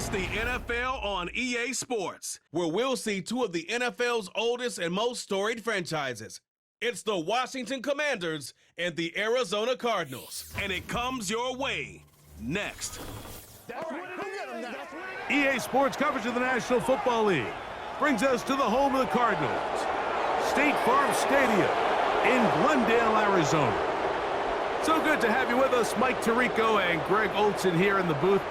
It's the NFL on EA Sports, where we'll see two of the NFL's oldest and most storied franchises. It's the Washington Commanders and the Arizona Cardinals. And it comes your way next. EA Sports coverage of the National Football League brings us to the home of the Cardinals, State Farm Stadium in Glendale, Arizona. So good to have you with us, Mike Tirico and Greg Olson here in the booth.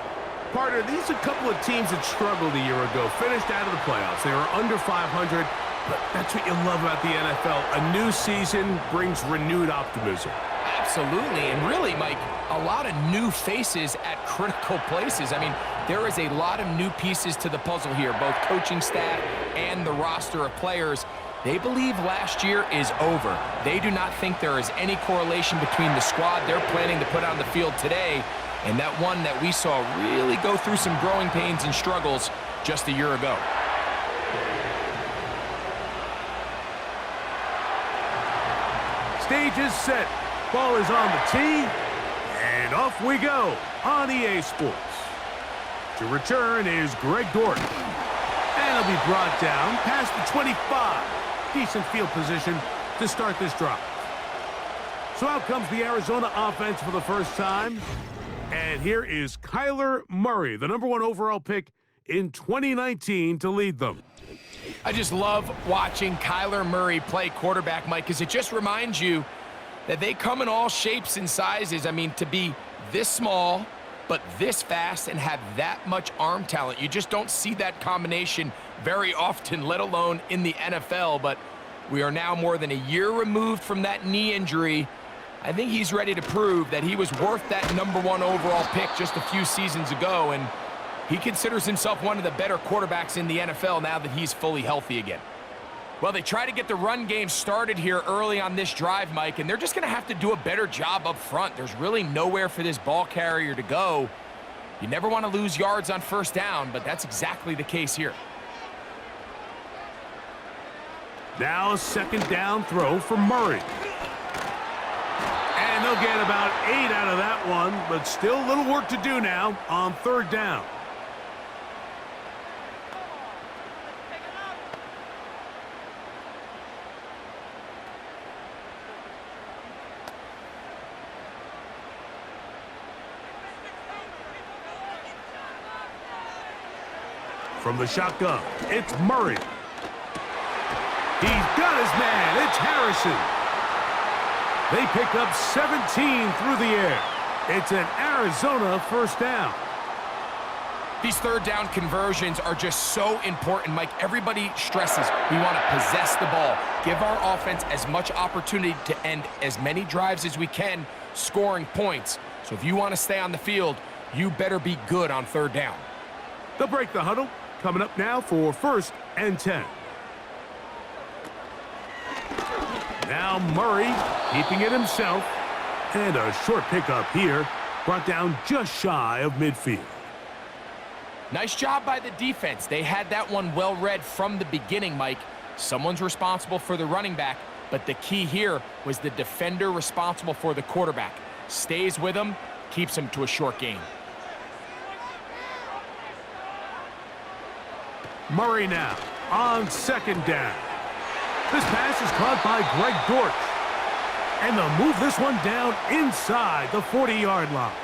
Partner, these are a couple of teams that struggled a year ago, finished out of the playoffs. They were under 500, but that's what you love about the NFL. A new season brings renewed optimism. Absolutely, and really, Mike, a lot of new faces at critical places. I mean, there is a lot of new pieces to the puzzle here, both coaching staff and the roster of players. They believe last year is over. They do not think there is any correlation between the squad they're planning to put on the field today and that one that we saw really go through some growing pains and struggles just a year ago. Stage is set. Ball is on the tee. And off we go on EA Sports. To return is Greg Dort. And he'll be brought down past the 25. Decent field position to start this drive. So out comes the Arizona offense for the first time. And here is Kyler Murray, the #1 overall pick in 2019 to lead them. I just love watching Kyler Murray play quarterback, Mike, because it just reminds you that they come in all shapes and sizes. I mean, to be this small, but this fast and have that much arm talent, you just don't see that combination very often, let alone in the NFL. But we are now more than a year removed from that knee injury. I think he's ready to prove that he was worth that #1 overall pick just a few seasons ago, and he considers himself one of the better quarterbacks in the NFL now that he's fully healthy again. Well, they try to get the run game started here early on this drive, Mike, and they're just going to have to do a better job up front. There's really nowhere for this ball carrier to go. You never want to lose yards on first down, but that's exactly the case here. Now a second down throw for Murray. And they'll get about 8 out of that one, but still a little work to do now on third down. From the shotgun, it's Murray. He's got his man. It's Harrison. They pick up 17 through the air. It's an Arizona first down. These third down conversions are just so important, Mike. Everybody stresses we want to possess the ball, give our offense as much opportunity to end as many drives as we can, scoring points. So if you want to stay on the field, you better be good on third down. They'll break the huddle. Coming up now for 1st and 10. Now Murray keeping it himself. And a short pickup here, brought down just shy of midfield. Nice job by the defense. They had that one well read from the beginning, Mike. Someone's responsible for the running back, but the key here was the defender responsible for the quarterback. Stays with him, keeps him to a short gain. Murray now on second down. This pass is caught by Greg Dort. And they'll move this one down inside the 40-yard line.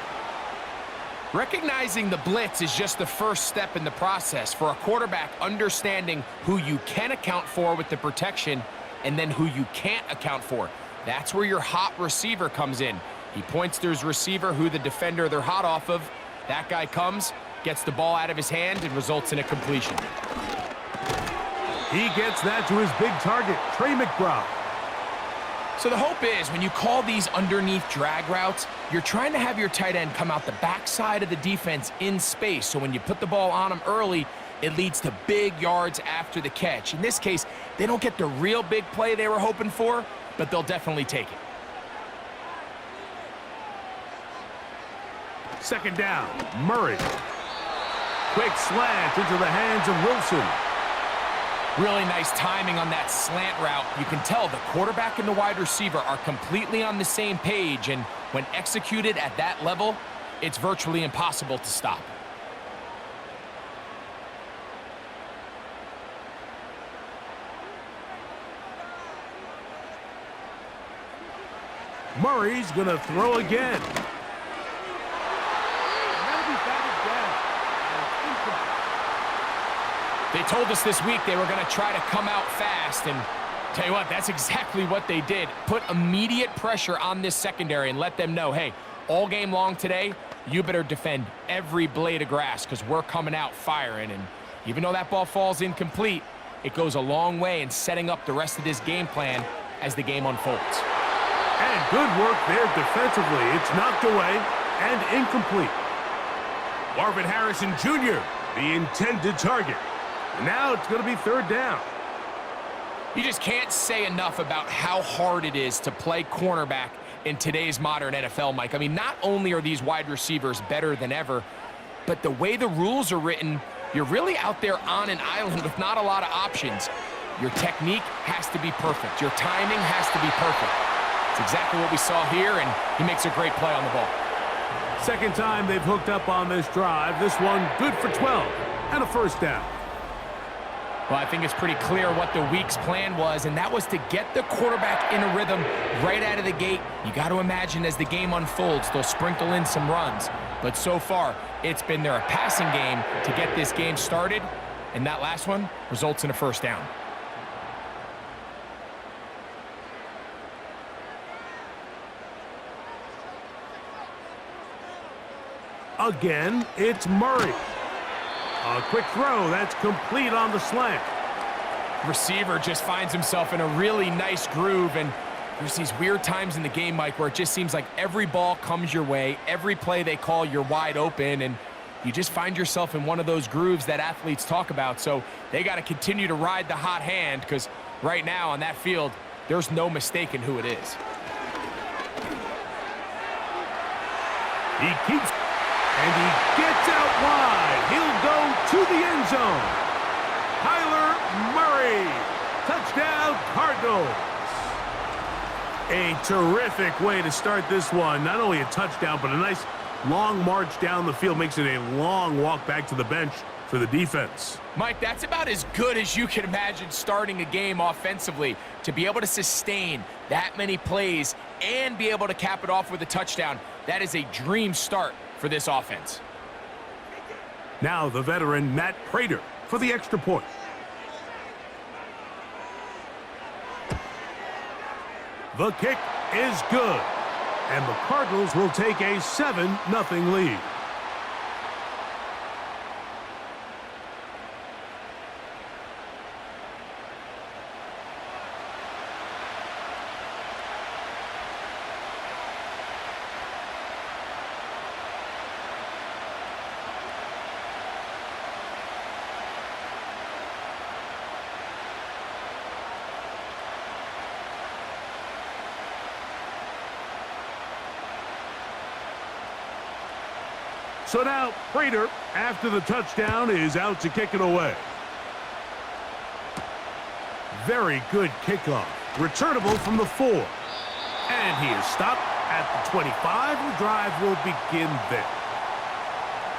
Recognizing the blitz is just the first step in the process for a quarterback, understanding who you can account for with the protection and then who you can't account for. That's where your hot receiver comes in. He points to his receiver, who the defender they're hot off of. That guy comes, gets the ball out of his hand, and results in a completion. He gets that to his big target, Trey McBride. So the hope is when you call these underneath drag routes, you're trying to have your tight end come out the backside of the defense in space. So when you put the ball on him early, it leads to big yards after the catch. In this case, they don't get the real big play they were hoping for, but they'll definitely take it. Second down, Murray. Quick slant into the hands of Wilson. Really nice timing on that slant route. You can tell the quarterback and the wide receiver are completely on the same page, and when executed at that level, it's virtually impossible to stop. Murray's going to throw again. They told us this week they were going to try to come out fast, and tell you what, that's exactly what they did. Put immediate pressure on this secondary and let them know, hey, all game long today, you better defend every blade of grass because we're coming out firing. And even though that ball falls incomplete, it goes a long way in setting up the rest of this game plan as the game unfolds. And good work there defensively. It's knocked away and incomplete. Marvin Harrison Jr., the intended target. And now it's going to be third down. You just can't say enough about how hard it is to play cornerback in today's modern NFL, Mike. I mean, not only are these wide receivers better than ever, but the way the rules are written, you're really out there on an island with not a lot of options. Your technique has to be perfect. Your timing has to be perfect. It's exactly what we saw here, and he makes a great play on the ball. Second time they've hooked up on this drive. This one good for 12 and a first down. Well, I think it's pretty clear what the week's plan was, and that was to get the quarterback in a rhythm right out of the gate. You got to imagine as the game unfolds, they'll sprinkle in some runs. But so far, it's been their passing game to get this game started, and that last one results in a first down. Again, it's Murray. A quick throw, that's complete on the slant. Receiver just finds himself in a really nice groove, and there's these weird times in the game, Mike, where it just seems like every ball comes your way, every play they call, you're wide open, and you just find yourself in one of those grooves that athletes talk about. So they got to continue to ride the hot hand, because right now on that field, there's no mistaking who it is. He keeps, and he gets out wide. He'll go to the end zone. Kyler Murray, touchdown Cardinals. A terrific way to start this one. Not only a touchdown, but a nice long march down the field. Makes it a long walk back to the bench for the defense. Mike, that's about as good as you can imagine starting a game offensively. To be able to sustain that many plays and be able to cap it off with a touchdown, that is a dream start for this offense. Now the veteran Matt Prater for the extra point. The kick is good, and the Cardinals will take a 7-0 lead. So now Prater, after the touchdown, is out to kick it away. Very good kickoff. Returnable from the 4. And he is stopped at the 25. The drive will begin there.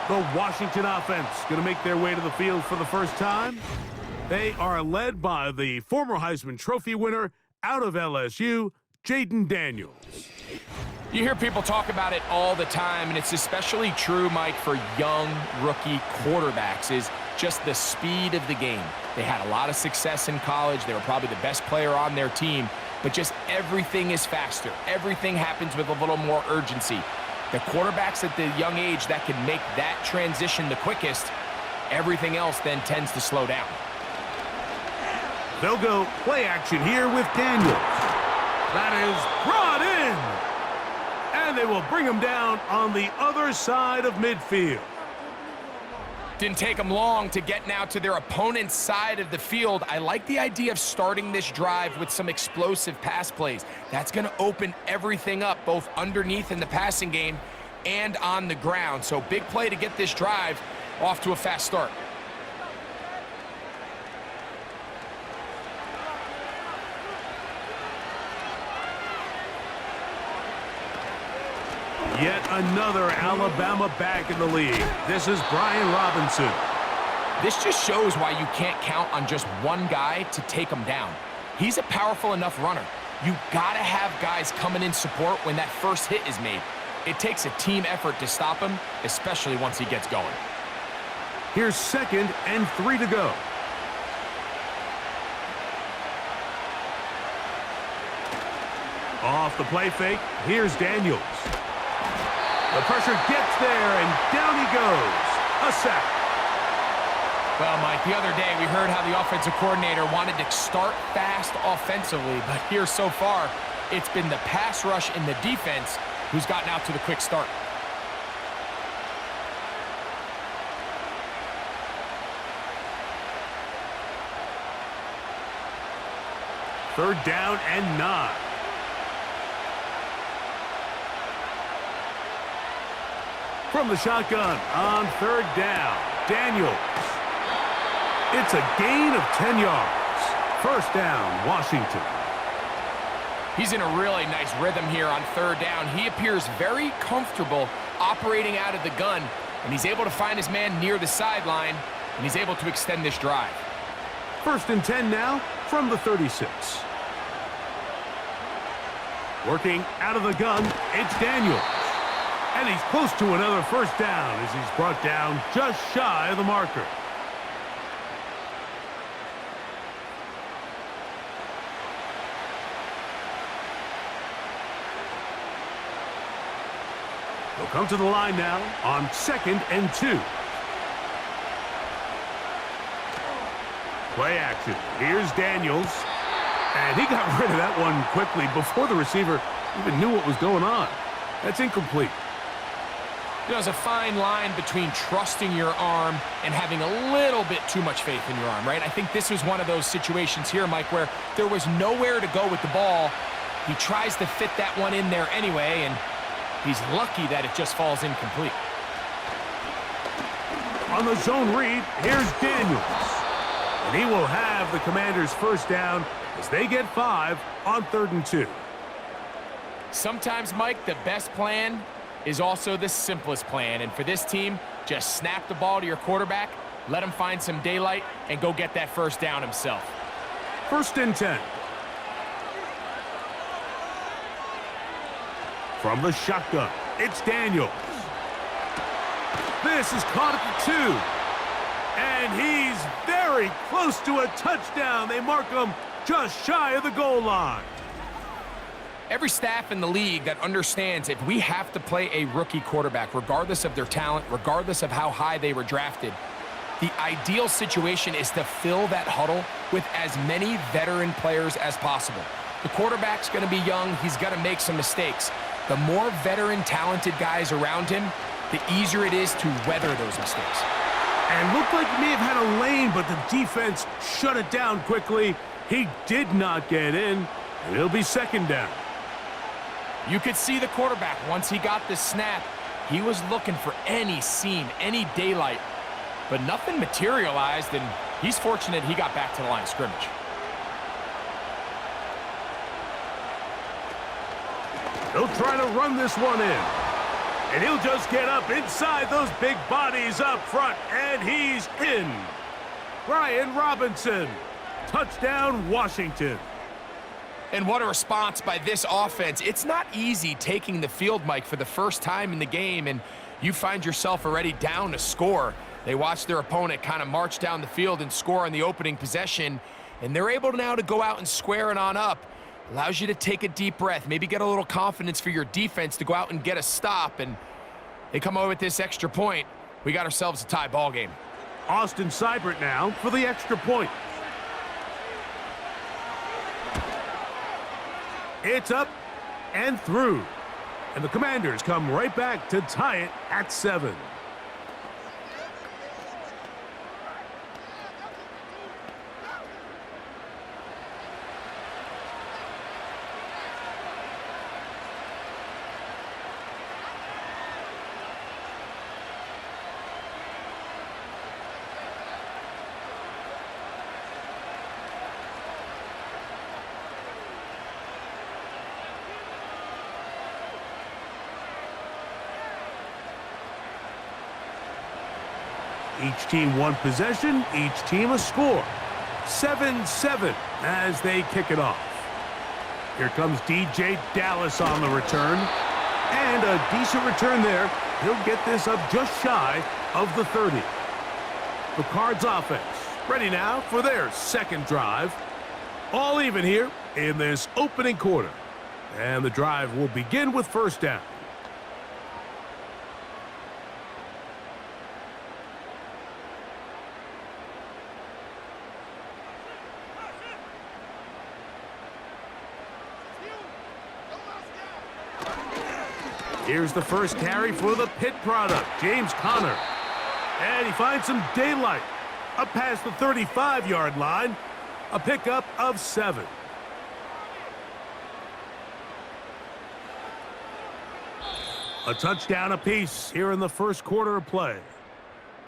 The Washington offense going to make their way to the field for the first time. They are led by the former Heisman Trophy winner out of LSU, Jaden Daniels. You hear people talk about it all the time, and it's especially true, Mike, for young rookie quarterbacks, is just the speed of the game. They had a lot of success in college. They were probably the best player on their team, but just everything is faster. Everything happens with a little more urgency. The quarterbacks at the young age that can make that transition the quickest, everything else then tends to slow down. They'll go play action here with Daniels. That is brought in. And they will bring him down on the other side of midfield. Didn't take them long to get now to their opponent's side of the field. I like the idea of starting this drive with some explosive pass plays. That's going to open everything up, both underneath in the passing game and on the ground. So big play to get this drive off to a fast start. Yet another Alabama back in the league. This is Brian Robinson. This just shows why you can't count on just one guy to take him down. He's a powerful enough runner. you gotta have guys coming in support when that first hit is made. It takes a team effort to stop him, especially once he gets going. Here's 2nd and 3 to go. Off the play fake, here's Daniels. The pressure gets there, and down he goes. A sack. Well, Mike, the other day we heard how the offensive coordinator wanted to start fast offensively, but here so far, it's been the pass rush and the defense who's gotten out to the quick start. Third down and 9. From the shotgun on 3rd down, Daniels. It's a gain of 10 yards. First down, Washington. He's in a really nice rhythm here on 3rd down. He appears very comfortable operating out of the gun, and he's able to find his man near the sideline, and he's able to extend this drive. 1st and 10 now from the 36. Working out of the gun, it's Daniels. And he's close to another first down as he's brought down just shy of the marker. He'll come to the line now on 2nd and 2. Play action. Here's Daniels. And he got rid of that one quickly before the receiver even knew what was going on. That's incomplete. You know, there's a fine line between trusting your arm and having a little bit too much faith in your arm, right? I think this was one of those situations here, Mike, where there was nowhere to go with the ball. He tries to fit that one in there anyway, and he's lucky that it just falls incomplete. On the zone read, here's Daniels. And he will have the Commanders' first down as they get 5 on 3rd and 2. Sometimes, Mike, the best plan is also the simplest plan. And for this team, just snap the ball to your quarterback, let him find some daylight, and go get that first down himself. 1st and 10. From the shotgun, it's Daniels. This is caught at the 2. And he's very close to a touchdown. They mark him just shy of the goal line. Every staff in the league that understands if we have to play a rookie quarterback, regardless of their talent, regardless of how high they were drafted, the ideal situation is to fill that huddle with as many veteran players as possible. The quarterback's going to be young. He's going to make some mistakes. The more veteran, talented guys around him, the easier it is to weather those mistakes. And looked like he may have had a lane, but the defense shut it down quickly. He did not get in, and it'll be 2nd down. You could see the quarterback, once he got the snap, he was looking for any seam, any daylight, but nothing materialized, and he's fortunate he got back to the line of scrimmage. He'll try to run this one in. And he'll just get up inside those big bodies up front, and he's in. Brian Robinson, touchdown Washington. And what a response by this offense. It's not easy taking the field, Mike, for the first time in the game, and you find yourself already down to score. They watch their opponent kind of march down the field and score on the opening possession, and they're able now to go out and square it on up. Allows you to take a deep breath, maybe get a little confidence for your defense to go out and get a stop, and they come away with this extra point. We got ourselves a tie ball game. Austin Seibert now for the extra point. It's up and through. And the Commanders come right back to tie it at 7. Each team one possession, each team a score. 7-7 as they kick it off. Here comes DJ Dallas on the return. And a decent return there. He'll get this up just shy of the 30. The Cards offense ready now for their second drive. All even here in this opening quarter. And the drive will begin with first down. Here's the first carry for the Pitt product, James Conner. And he finds some daylight up past the 35-yard line. A pickup of 7. A touchdown apiece here in the first quarter of play.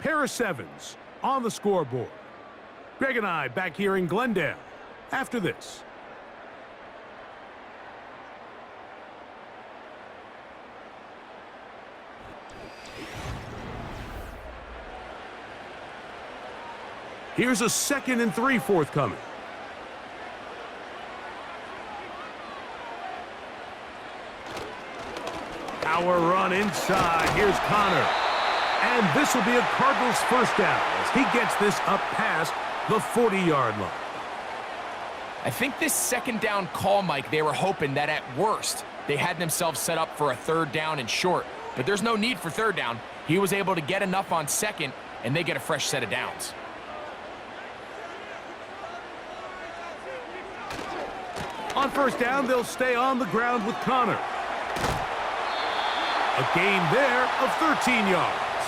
Pair of 7s on the scoreboard. Greg and I back here in Glendale after this. Here's a 2nd and 3 forthcoming. Power run inside. Here's Conner. And this will be a Cardinals first down as he gets this up past the 40-yard line. I think this second down call, Mike, they were hoping that at worst they had themselves set up for a third down and short. But there's no need for third down. He was able to get enough on second, and they get a fresh set of downs. On first down, they'll stay on the ground with Conner. A gain there of 13 yards.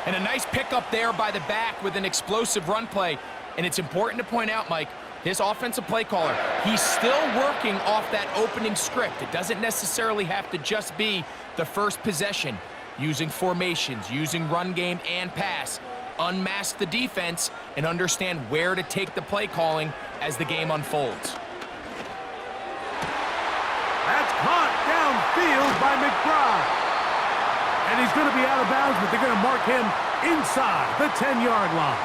And a nice pickup there by the back with an explosive run play. And it's important to point out, Mike, this offensive play caller, he's still working off that opening script. It doesn't necessarily have to just be the first possession. Using formations, using run game and pass. Unmask the defense and understand where to take the play calling as the game unfolds. That's caught downfield by McBride. And he's going to be out of bounds, but they're going to mark him inside the 10-yard line.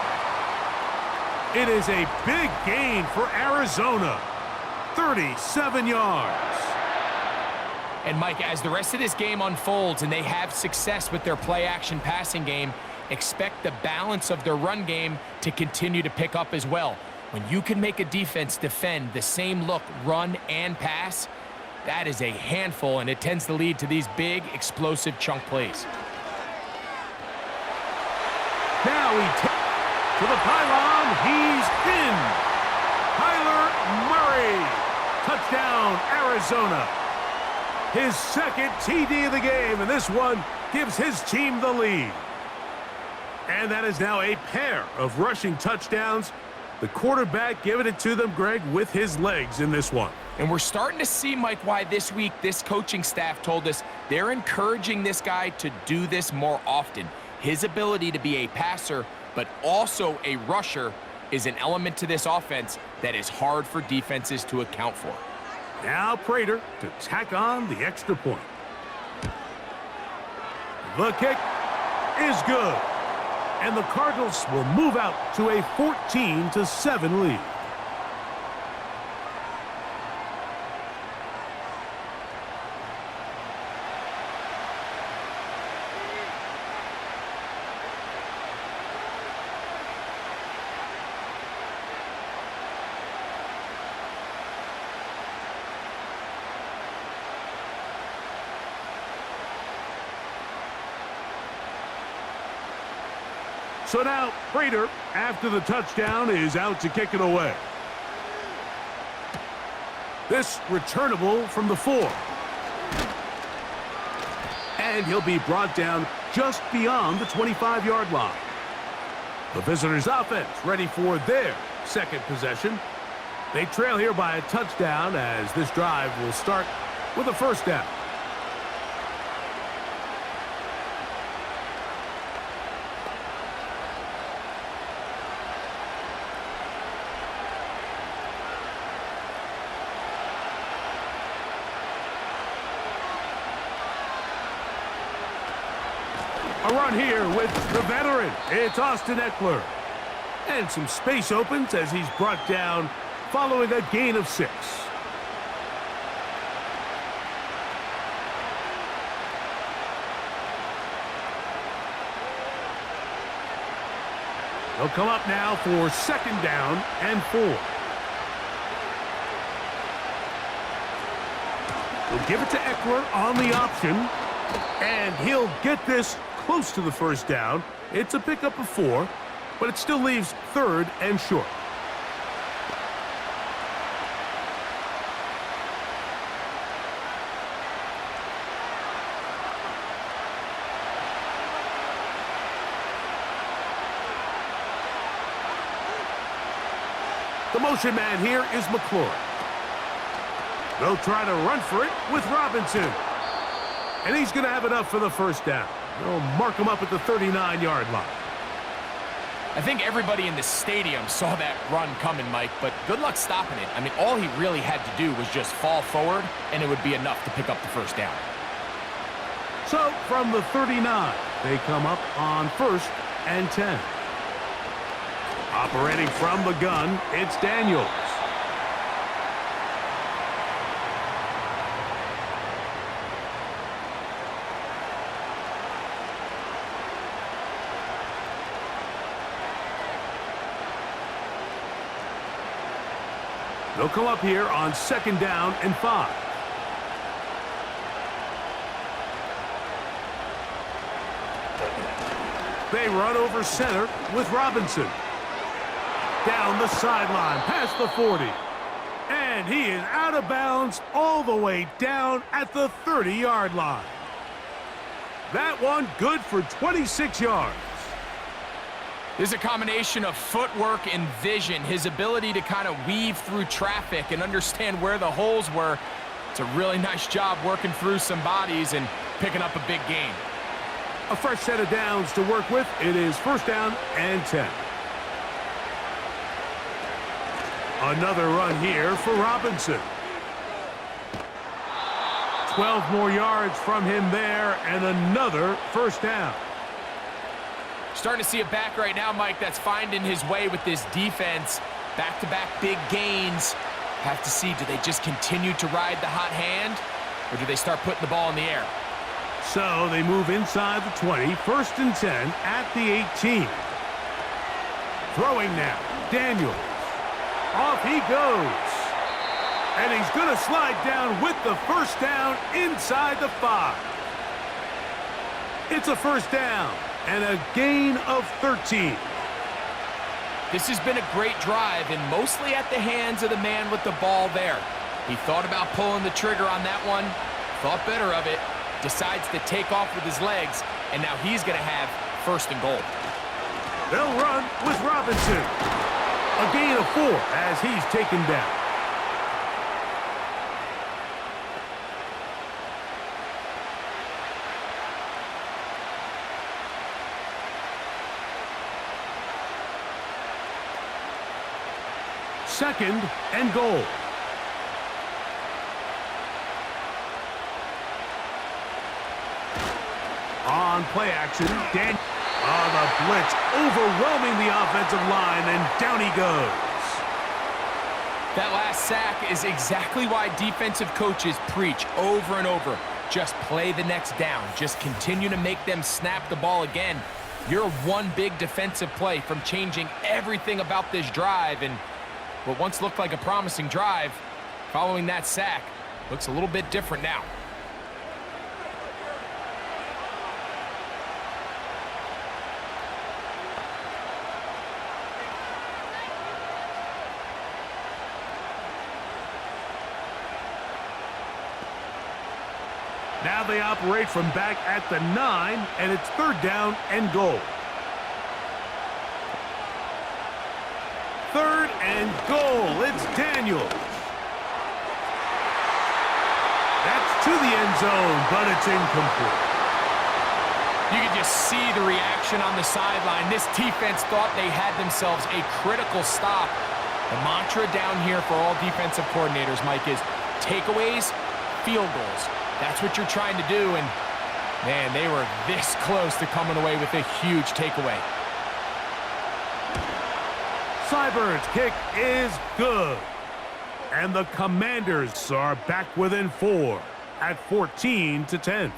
It is a big gain for Arizona. 37 yards. And, Mike, as the rest of this game unfolds and they have success with their play-action passing game, expect the balance of their run game to continue to pick up as well. When you can make a defense defend the same look, run and pass, that is a handful, and it tends to lead to these big, explosive chunk plays. Now he takes to the pylon. He's in. Kyler Murray. Touchdown, Arizona. His second TD of the game, and this one gives his team the lead. And that is now a pair of rushing touchdowns. The quarterback giving it to them, Greg, with his legs in this one. And we're starting to see, Mike, why this week this coaching staff told us they're encouraging this guy to do this more often. His ability to be a passer, but also a rusher, is an element to this offense that is hard for defenses to account for. Now Prater to tack on the extra point. The kick is good. And the Cardinals will move out to a 14-7 lead. So now Prater, after the touchdown, is out to kick it away. This returnable from the 4. And he'll be brought down just beyond the 25-yard line. The visitors' offense ready for their second possession. They trail here by a touchdown as this drive will start with a first down. A run here with the veteran. It's Austin Eckler. And some space opens as he's brought down following a gain of 6. They'll come up now for 2nd down and 4. They'll give it to Eckler on the option, and he'll get this close to the 1st down. It's a pickup of 4, but it still leaves 3rd and short. The motion man here is McClure. They'll try to run for it with Robinson. And he's going to have enough for the 1st down. They'll mark him up at the 39-yard line. I think everybody in the stadium saw that run coming, Mike, but good luck stopping it. I mean, all he really had to do was just fall forward, and it would be enough to pick up the 1st down. So, from the 39, they come up on 1st and 10. Operating from the gun, it's Daniels. They'll come up here on 2nd down and 5. They run over center with Robinson. Down the sideline, past the 40. And he is out of bounds all the way down at the 30-yard line. That one good for 26 yards. There's a combination of footwork and vision, his ability to kind of weave through traffic and understand where the holes were. It's a really nice job working through some bodies and picking up a big gain. A fresh set of downs to work with. It is 1st down and 10. Another run here for Robinson. 12 more yards from him there, and another 1st down. Starting to see a back right now, Mike, that's finding his way with this defense. Back-to-back big gains. Have to see, do they just continue to ride the hot hand, or do they start putting the ball in the air? So they move inside the 20, 1st and 10 at the 18. Throwing now, Daniels. Off he goes. And he's going to slide down with the 1st down inside the 5. It's a 1st down and a gain of 13. This has been a great drive, and mostly at the hands of the man with the ball there. He thought about pulling the trigger on that one, thought better of it, decides to take off with his legs, and now he's going to have 1st and goal. They'll run with Robinson. A gain of 4 as he's taken down. Second and goal. On play action, Dan on the blitz, overwhelming the offensive line, and down he goes. That last sack is exactly why defensive coaches preach over and over. Just play the next down. Just continue to make them snap the ball again. You're one big defensive play from changing everything about this drive, and what once looked like a promising drive, following that sack, looks a little bit different now. Now they operate from back at the 9, and it's 3rd down and goal. 3rd and goal. It's Daniels. That's to the end zone, but it's incomplete. You can just see the reaction on the sideline. This defense thought they had themselves a critical stop. The mantra down here for all defensive coordinators, Mike, is takeaways, field goals. That's what you're trying to do, and, man, they were this close to coming away with a huge takeaway. Seibert's kick is good. And the Commanders are back within 4 at 14-10.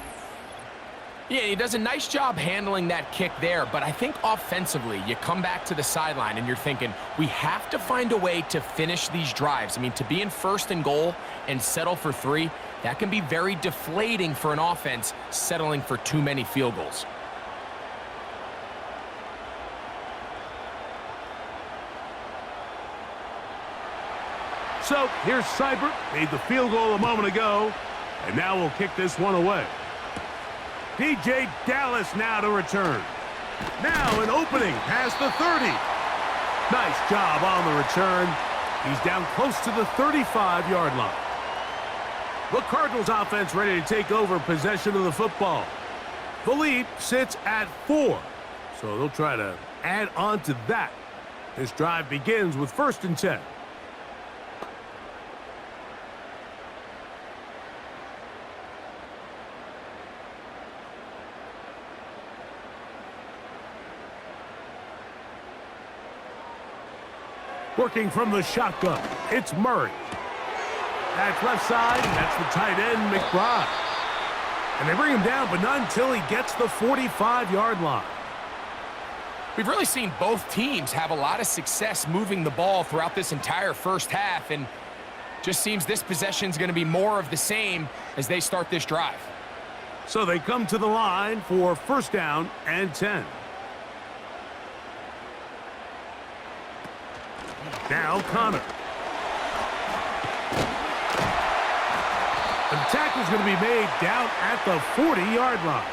Yeah, he does a nice job handling that kick there, but I think offensively, you come back to the sideline and you're thinking, we have to find a way to finish these drives. I mean, to be in first and goal and settle for 3, that can be very deflating for an offense settling for too many field goals. So here's Seibert, made the field goal a moment ago, and now we'll kick this one away. DJ Dallas now to return. Now an opening past the 30. Nice job on the return. He's down close to the 35-yard line. The Cardinals offense ready to take over possession of the football. The lead sits at 4, so they'll try to add on to that. This drive begins with 1st and 10. Working from the shotgun, it's Murray. That's left side, and that's the tight end, McBride. And they bring him down, but not until he gets the 45-yard line. We've really seen both teams have a lot of success moving the ball throughout this entire first half, and just seems this possession is going to be more of the same as they start this drive. So they come to the line for 1st down and 10. Now Connor. The tackle's going to be made down at the 40-yard line.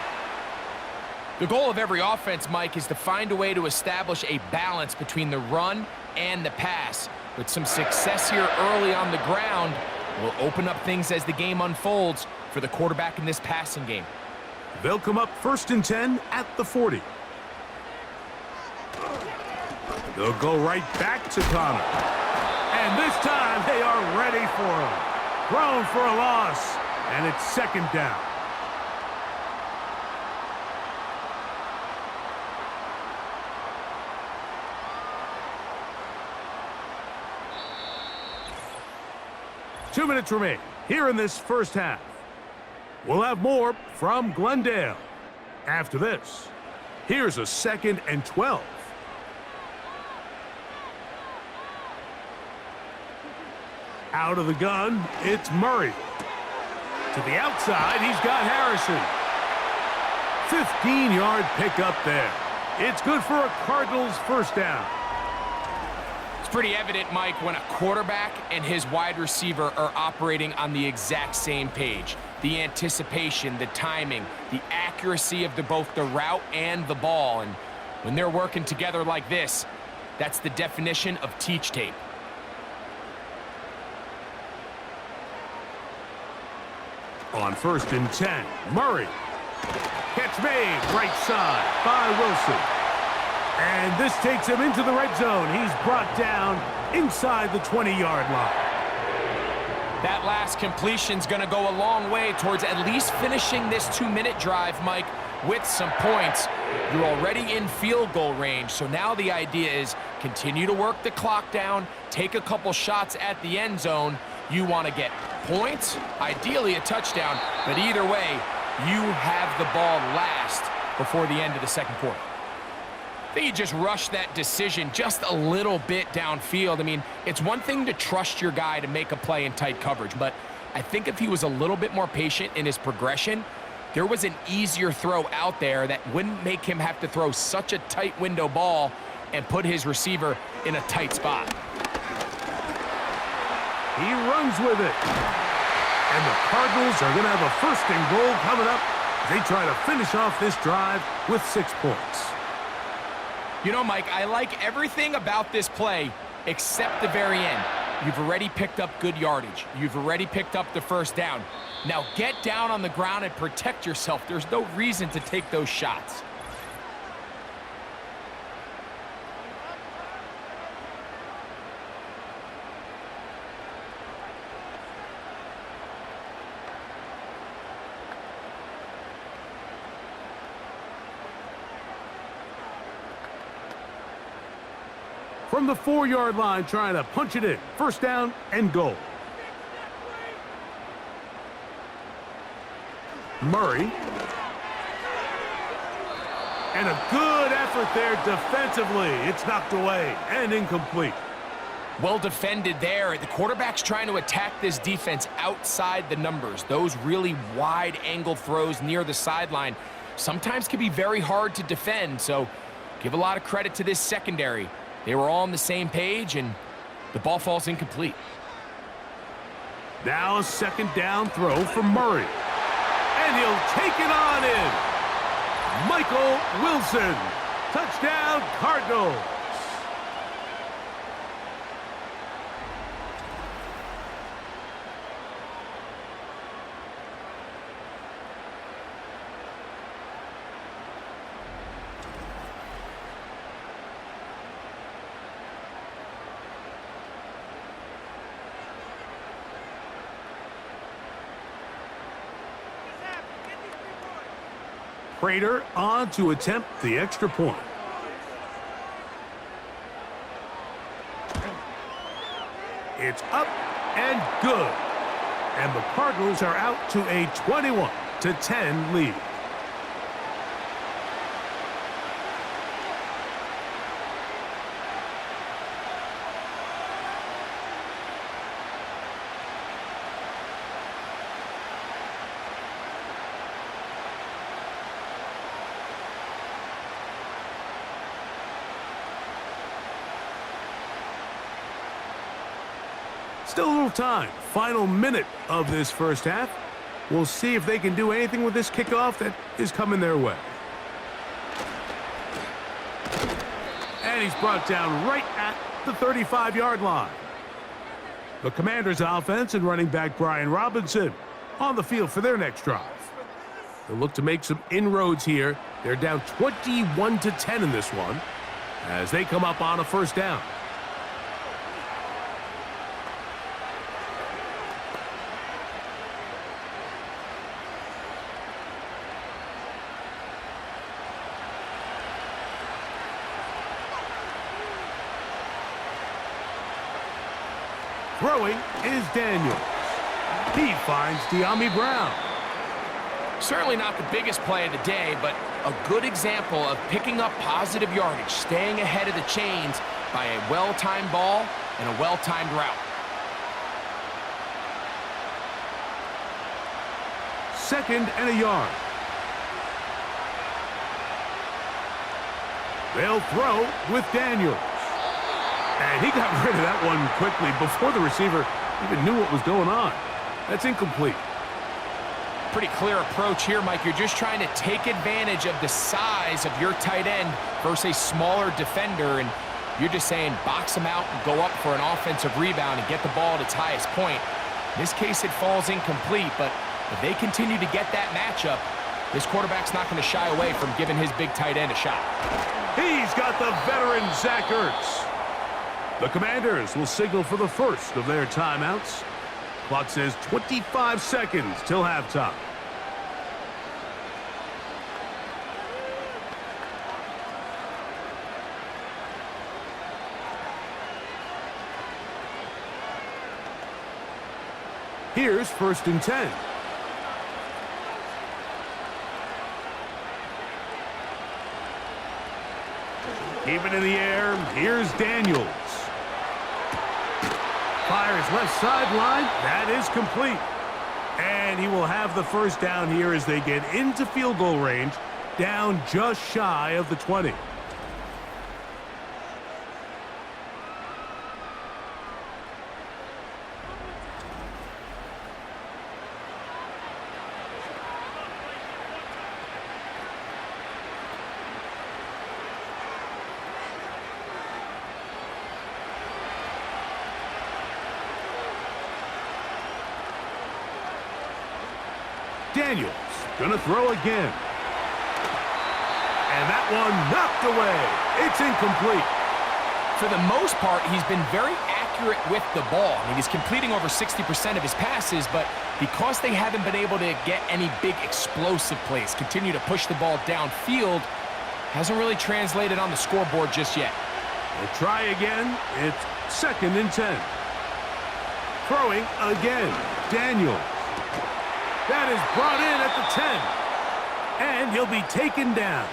The goal of every offense, Mike, is to find a way to establish a balance between the run and the pass. With some success here early on the ground, will open up things as the game unfolds for the quarterback in this passing game. They'll come up 1st and 10 at the 40. They'll go right back to Connor. And this time they are ready for him. Thrown for a loss, and it's 2nd down. Two minutes remain here in this first half. We'll have more from Glendale. After this, here's a 2nd and 12. Out of the gun, it's Murray. To the outside, he's got Harrison. 15-yard pickup there. It's good for a Cardinals 1st down. It's pretty evident, Mike, when a quarterback and his wide receiver are operating on the exact same page. The anticipation, the timing, the accuracy of both the route and the ball. And when they're working together like this, that's the definition of teach tape. On 1st and 10, Murray. Catch made, right side by Wilson. And this takes him into the red zone. He's brought down inside the 20-yard line. That last completion's going to go a long way towards at least finishing this 2-minute drive, Mike, with some points. You're already in field goal range, so now the idea is continue to work the clock down, take a couple shots at the end zone. You want to get points, ideally a touchdown, but either way, you have the ball last before the end of the 2nd quarter. I think you just rushed that decision just a little bit downfield. I mean, it's one thing to trust your guy to make a play in tight coverage, but I think if he was a little bit more patient in his progression, there was an easier throw out there that wouldn't make him have to throw such a tight window ball and put his receiver in a tight spot. He runs with it. And the Cardinals are going to have a 1st and goal coming up. They try to finish off this drive with 6 points. You know, Mike, I like everything about this play except the very end. You've already picked up good yardage. You've already picked up the 1st down. Now get down on the ground and protect yourself. There's no reason to take those shots. From the 4-yard line, trying to punch it in. 1st down and goal. Murray. And a good effort there defensively. It's knocked away and incomplete. Well defended there. The quarterback's trying to attack this defense outside the numbers. Those really wide angle throws near the sideline sometimes can be very hard to defend, so give a lot of credit to this secondary. They were all on the same page, and the ball falls incomplete. Now a second down throw for Murray. And he'll take it on in. Michael Wilson. Touchdown, Cardinals. Prater on to attempt the extra point. It's up and good. And the Cardinals are out to a 21-10 lead. Still a little time. Final minute of this first half. We'll see if they can do anything with this kickoff that is coming their way. And he's brought down right at the 35-yard line. The Commanders' offense and running back Brian Robinson on the field for their next drive. They'll look to make some inroads here. They're down 21-10 in this one as they come up on a first down. Throwing is Daniels. He finds De'Ami Brown. Certainly not the biggest play of the day, but a good example of picking up positive yardage, staying ahead of the chains by a well-timed ball and a well-timed route. Second and a yard. They'll throw with Daniels. And he got rid of that one quickly before the receiver even knew what was going on. That's incomplete. Pretty clear approach here, Mike. You're just trying to take advantage of the size of your tight end versus a smaller defender, and you're just saying box him out and go up for an offensive rebound and get the ball at its highest point. In this case, it falls incomplete, but if they continue to get that matchup, this quarterback's not going to shy away from giving his big tight end a shot. He's got the veteran Zach Ertz. The Commanders will signal for the first of their timeouts. Clock says 25 seconds till halftime. Here's 1st and 10. Keep it in the air. Here's Daniels. Fires left sideline. That is complete. And he will have the first down here as they get into field goal range, down just shy of the 20. Daniels gonna throw again. And that one knocked away. It's incomplete. For the most part, he's been very accurate with the ball. I mean, he's completing over 60% of his passes, but because they haven't been able to get any big explosive plays, continue to push the ball downfield, hasn't really translated on the scoreboard just yet. We'll try again. It's 2nd and 10. Throwing again. Daniels. That is brought in at the 10. And he'll be taken down.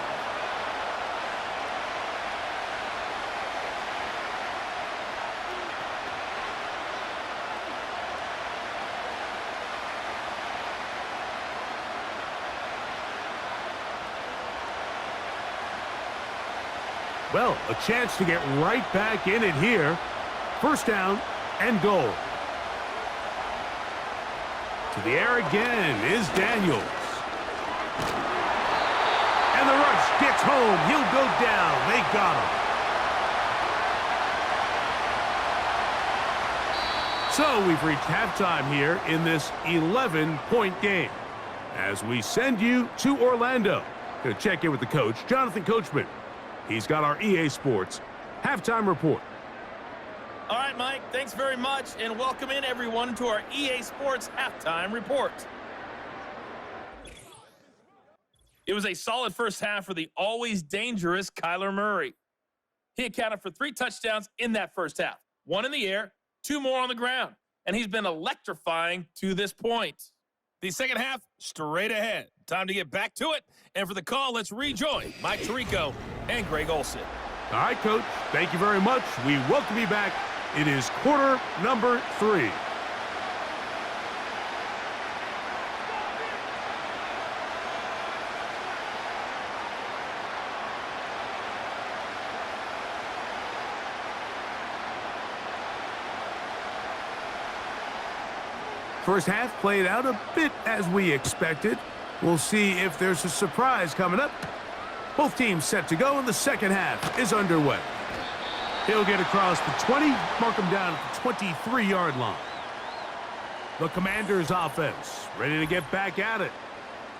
Well, a chance to get right back in it here. First down and goal. To the air again is Daniels. And the rush gets home. He'll go down. They got him. So we've reached halftime here in this 11-point game. As we send you to Orlando. Going to check in with the coach, Jonathan Coachman. He's got our EA Sports halftime report. All right, Mike, thanks very much, and welcome in everyone to our EA Sports halftime report. It was a solid first half for the always dangerous Kyler Murray. He accounted for 3 touchdowns in that first half, 1 in the air, 2 more on the ground, and he's been electrifying to this point. The second half, straight ahead. Time to get back to it, and for the call, let's rejoin Mike Tirico and Greg Olsen. All right, Coach, thank you very much. We welcome you back. It is quarter number 3. First half played out a bit as we expected. We'll see if there's a surprise coming up. Both teams set to go, and the second half is underway. He'll get across the 20, mark him down at the 23-yard line. The Commanders' offense ready to get back at it.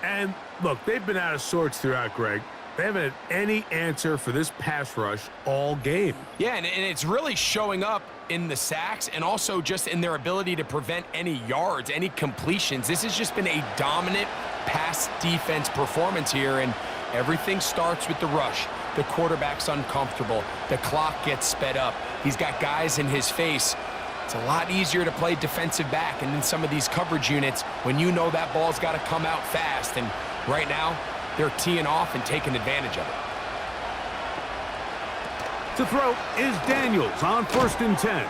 And, look, they've been out of sorts throughout, Greg. They haven't had any answer for this pass rush all game. Yeah, and it's really showing up in the sacks and also just in their ability to prevent any yards, any completions. This has just been a dominant pass defense performance here, and everything starts with the rush. The quarterback's uncomfortable. The clock gets sped up. He's got guys in his face. It's a lot easier to play defensive back, and in some of these coverage units, when you know that ball's got to come out fast, and right now, they're teeing off and taking advantage of it. To throw is Daniels on 1st and 10.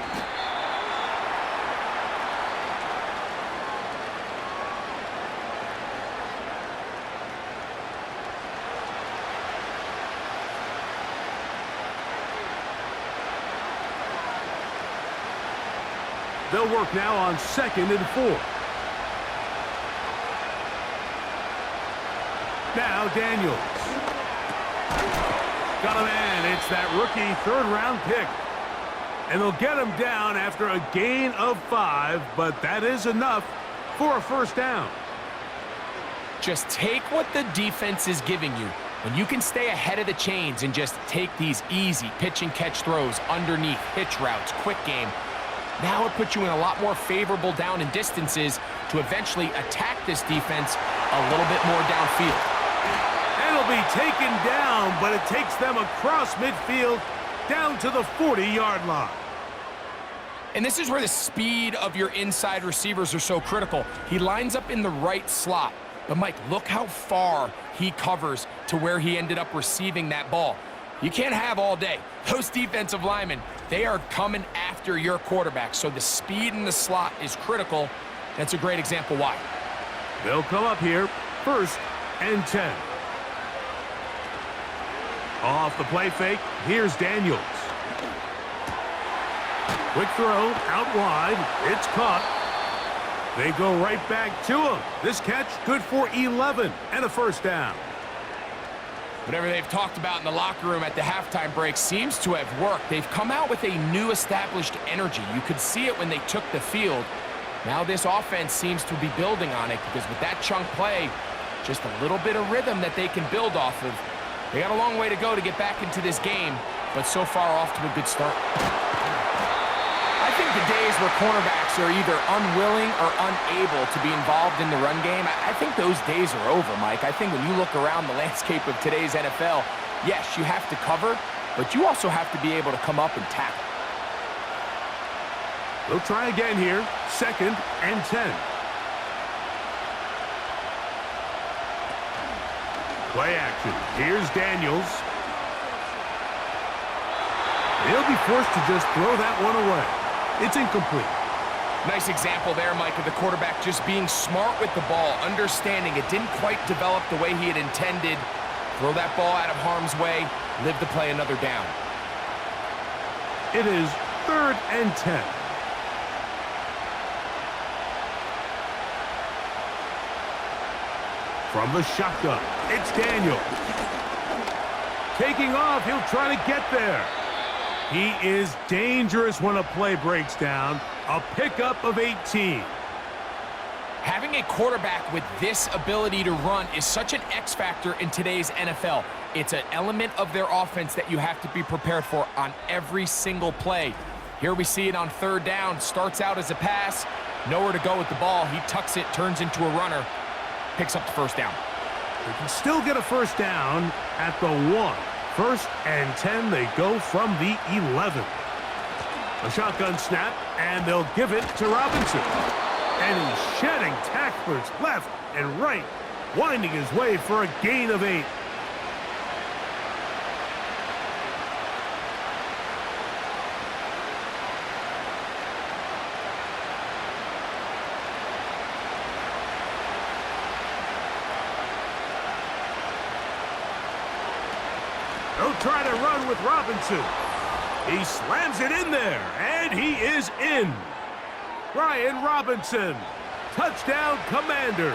They'll work now on 2nd and 4. Now Daniels. Got a man. It's that rookie 3rd-round pick. And they'll get him down after a gain of 5, but that is enough for a first down. Just take what the defense is giving you. When you can stay ahead of the chains and just take these easy pitch-and-catch throws underneath, hitch routes, quick game, now it puts you in a lot more favorable down and distances to eventually attack this defense a little bit more downfield. And it'll be taken down, but it takes them across midfield down to the 40-yard line. And this is where the speed of your inside receivers are so critical. He lines up in the right slot. But, Mike, look how far he covers to where he ended up receiving that ball. You can't have all day. Those defensive linemen, they are coming after your quarterback. So the speed in the slot is critical. That's a great example why. They'll come up here, 1st and 10. Off the play fake, here's Daniels. Quick throw, out wide, it's caught. They go right back to him. This catch good for 11 and a first down. Whatever they've talked about in the locker room at the halftime break seems to have worked. They've come out with a new established energy. You could see it when they took the field. Now this offense seems to be building on it because with that chunk play, just a little bit of rhythm that they can build off of. They got a long way to go to get back into this game, but so far off to a good start. I think the days where cornerbacks are either unwilling or unable to be involved in the run game, I think those days are over, Mike. I think when you look around the landscape of today's NFL, yes, you have to cover, but you also have to be able to come up and tackle. They'll try again here, 2nd and 10. Play action. Here's Daniels. He'll be forced to just throw that one away. It's incomplete. Nice example there, Mike, of the quarterback just being smart with the ball, understanding it didn't quite develop the way he had intended. Throw that ball out of harm's way, live to play another down. It is 3rd and 10. From the shotgun, it's Daniel. Taking off, he'll try to get there. He is dangerous when a play breaks down. A pickup of 18. Having a quarterback with this ability to run is such an X factor in today's NFL. It's an element of their offense that you have to be prepared for on every single play. Here we see it on 3rd down. Starts out as a pass. Nowhere to go with the ball. He tucks it, turns into a runner. Picks up the 1st down. They can still get a 1st down at the 1. 1st and 10, they go from the 11. A shotgun snap, and they'll give it to Robinson. And he's shedding tacklers left and right, winding his way for a gain of 8. They'll try to run with Robinson. He slams it in there, and he is in. Brian Robinson, touchdown Commanders.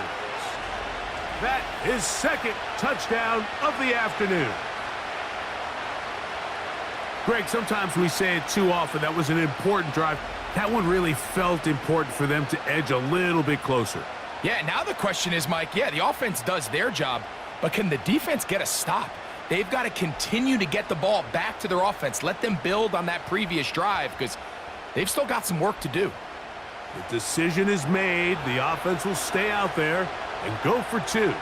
That is 2nd touchdown of the afternoon. Greg, sometimes we say it too often. That was an important drive. That one really felt important for them to edge a little bit closer. Yeah, now the question is, Mike, the offense does their job, but can the defense get a stop? They've got to continue to get the ball back to their offense. Let them build on that previous drive because they've still got some work to do. The decision is made. The offense will stay out there and go for 2.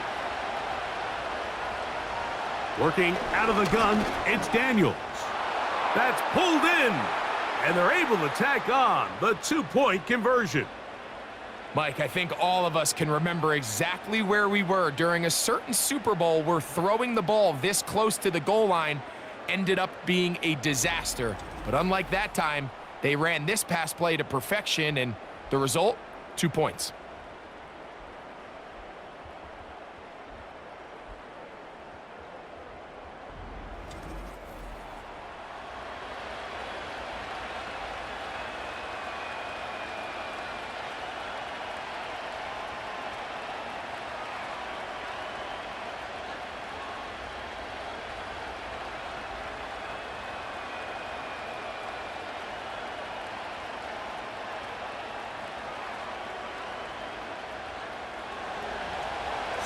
Working out of the gun, it's Daniels. That's pulled in, and they're able to tack on the 2-point conversion. Mike, I think all of us can remember exactly where we were during a certain Super Bowl where throwing the ball this close to the goal line ended up being a disaster. But unlike that time, they ran this pass play to perfection, and the result, 2 points.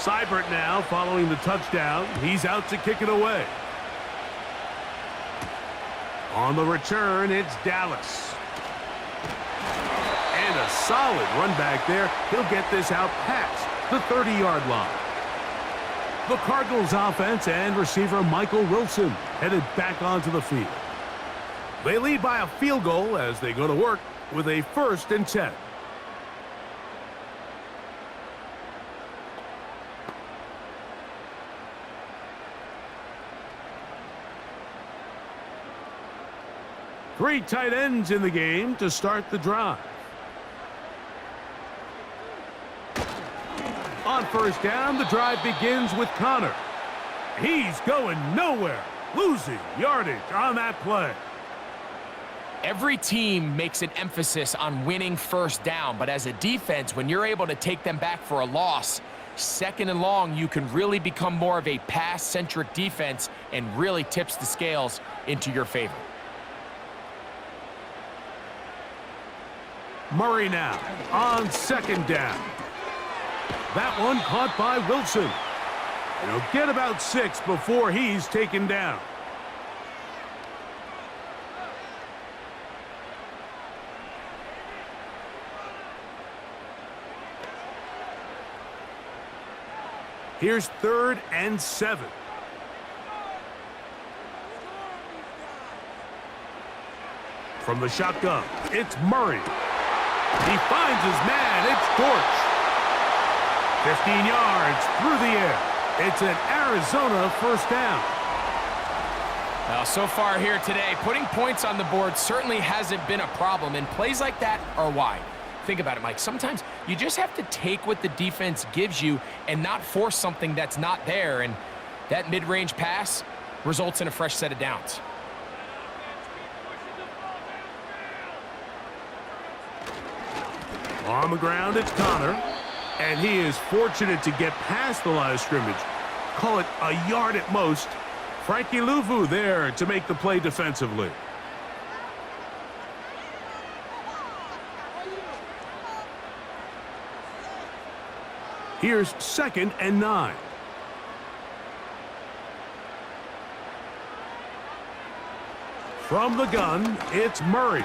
Seibert now following the touchdown. He's out to kick it away. On the return, it's Dallas. And a solid run back there. He'll get this out past the 30-yard line. The Cardinals offense and receiver Michael Wilson headed back onto the field. They lead by a field goal as they go to work with a 1st and 10. Three tight ends in the game to start the drive. On 1st down, the drive begins with Connor. He's going nowhere, losing yardage on that play. Every team makes an emphasis on winning 1st down, but as a defense, when you're able to take them back for a loss, 2nd and long, you can really become more of a pass-centric defense and really tips the scales into your favor. Murray now on 2nd down. That one caught by Wilson. He'll get about 6 before he's taken down. Here's 3rd and 7. From the shotgun, it's Murray. He finds his man. It's Dortch. 15 yards through the air. It's an Arizona 1st down. Well, so far here today, putting points on the board certainly hasn't been a problem, and plays like that are why. Think about it, Mike. Sometimes you just have to take what the defense gives you and not force something that's not there, and that mid-range pass, results in a fresh set of downs. On the ground, it's Connor, and he is fortunate to get past the line of scrimmage. Call it a yard at most. Frankie Luvu there to make the play defensively. Here's 2nd and 9. From the gun, it's Murray.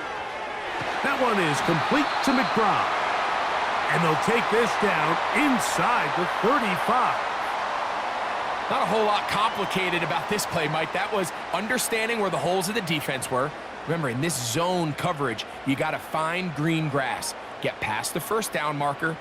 That one is complete to McBride. And they'll take this down inside the 35. Not a whole lot complicated about this play, Mike. That was understanding where the holes of the defense were. Remember, in this zone coverage, you got to find green grass. Get past the first down marker,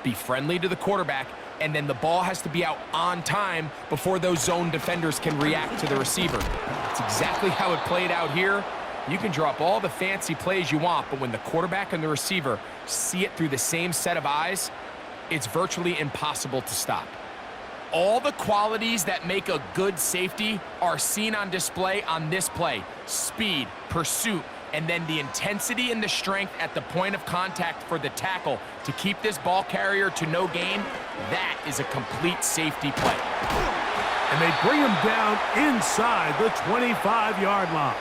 be friendly to the quarterback, and then the ball has to be out on time before those zone defenders can react to the receiver. That's exactly how it played out here. You can drop all the fancy plays you want, but when the quarterback and the receiver see it through the same set of eyes, it's virtually impossible to stop. All the qualities that make a good safety are seen on display on this play. Speed, pursuit, and then the intensity and the strength at the point of contact for the tackle to keep this ball carrier to no gain. That is a complete safety play. And they bring him down inside the 25-yard line.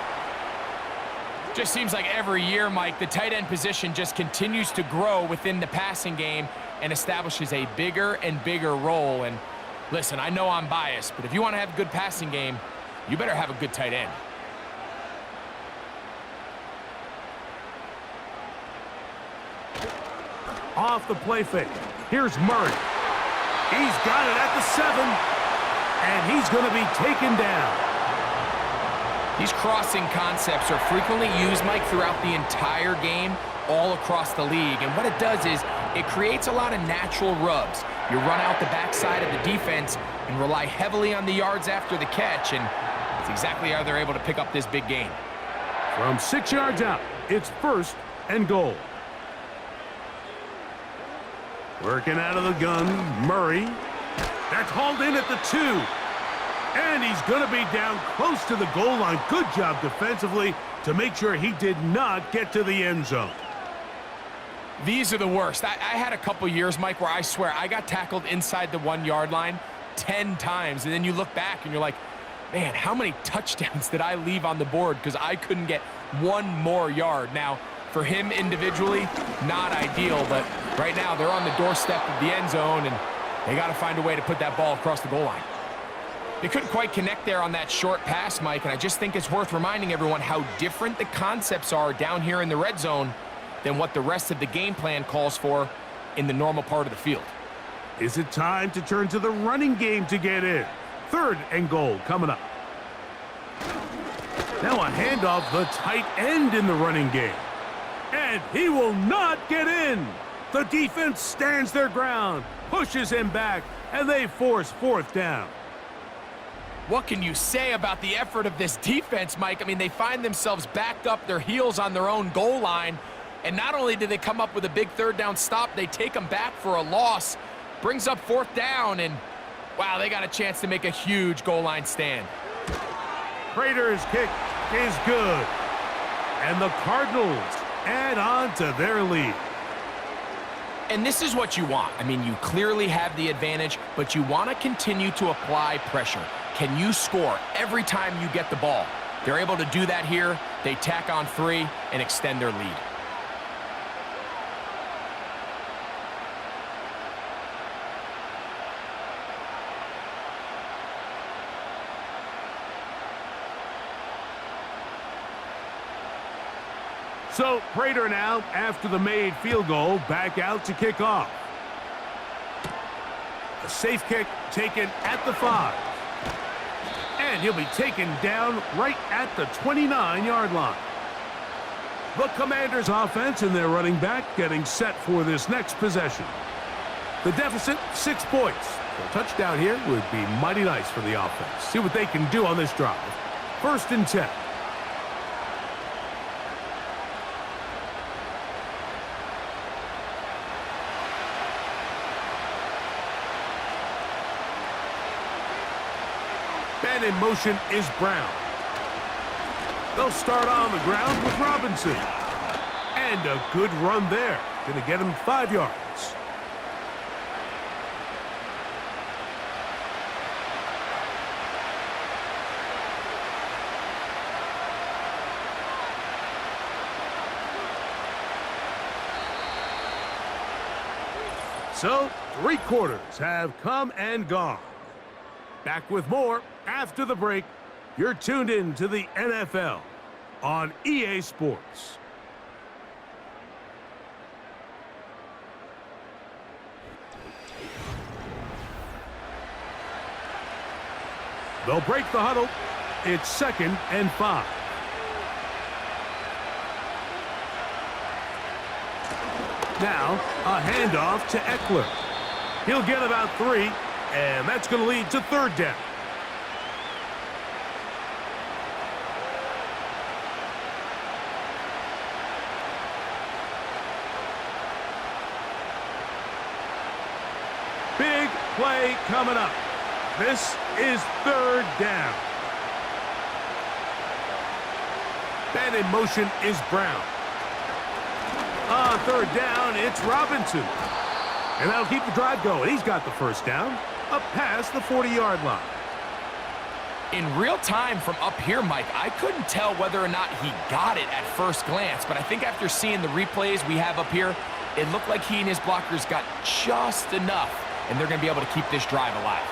Just seems like every year, Mike, the tight end position just continues to grow within the passing game and establishes a bigger and bigger role. And listen, I know I'm biased, but if you want to have a good passing game, you better have a good tight end. Off the play fake. Here's Murray. He's got it at the 7, and he's going to be taken down. These crossing concepts are frequently used, Mike, throughout the entire game, all across the league. And what it does is it creates a lot of natural rubs. You run out the backside of the defense and rely heavily on the yards after the catch, and that's exactly how they're able to pick up this big gain. From 6 yards out, it's 1st and goal. Working out of the gun, Murray. That's hauled in at the 2. And he's going to be down close to the goal line. Good job defensively to make sure he did not get to the end zone. These are the worst. I had a couple years, Mike, where I swear I got tackled inside the 1-yard line 10 times. And then you look back and you're like, man, how many touchdowns did I leave on the board because I couldn't get one more yard? Now, for him individually, not ideal, but right now they're on the doorstep of the end zone, and they got to find a way to put that ball across the goal line. They couldn't quite connect there on that short pass, Mike, and I just think it's worth reminding everyone how different the concepts are down here in the red zone than what the rest of the game plan calls for in the normal part of the field. Is it time to turn to the running game to get in? 3rd and goal coming up. Now a handoff, the tight end in the running game. And he will not get in. The defense stands their ground, pushes him back, and they force 4th down. What can you say about the effort of this defense, Mike? I mean, they find themselves backed up their heels on their own goal line, and not only do they come up with a big 3rd down stop, they take them back for a loss, brings up 4th down, and wow, they got a chance to make a huge goal line stand. Prater's kick is good, and the Cardinals add on to their lead. And this is what you want. I mean, you clearly have the advantage, but you want to continue to apply pressure. Can you score every time you get the ball? They're able to do that here. They tack on 3 and extend their lead. So Prater now, after the made field goal, back out to kick off. A safe kick taken at the 5. And he'll be taken down right at the 29-yard line. The Commanders' offense and their running back getting set for this next possession. The deficit, 6 points. A touchdown here would be mighty nice for the offense. See what they can do on this drive. 1st and 10. And in motion is Brown. They'll start on the ground with Robinson. And a good run there. Going to get him 5 yards. So, 3 quarters have come and gone. Back with more after the break. You're tuned in to the NFL on EA Sports. They'll break the huddle. It's 2nd and 5. Now, a handoff to Eckler. He'll get about 3, and that's going to lead to 3rd down. Big play coming up. This is 3rd down. And in motion is Brown. On 3rd down, it's Robinson. And that'll keep the drive going. He's got the 1st down, up past the 40-yard line. In real time from up here, Mike, I couldn't tell whether or not he got it at first glance, but I think after seeing the replays we have up here, it looked like he and his blockers got just enough, and they're going to be able to keep this drive alive.